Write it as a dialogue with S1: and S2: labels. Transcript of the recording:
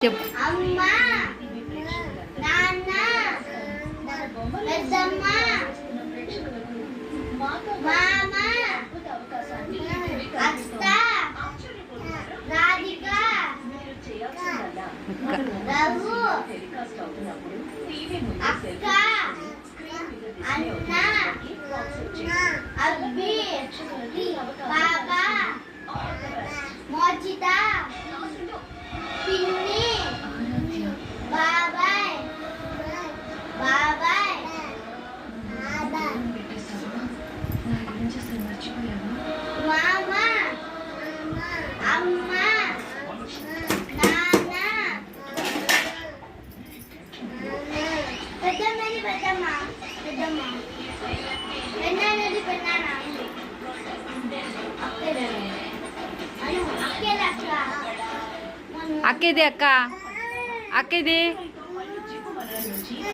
S1: చెప్పు.
S2: అమ్మ, నాన్న, పెద్దమ్మ, మామ, అత్త, రాధిక, రఘు, అక్క, అన్న, అబ్బి, బాబా, మోచిత, పిన్ని, బాబాయ్, బాబాయ్, మామ, అమ్మ, నాన్న, పెద్దమ్మది పెద్దమ్మ, పెద్దమ్మ, పెన్నానది పెన్నాన,
S1: అక్కేది అక్క, అక్కేది.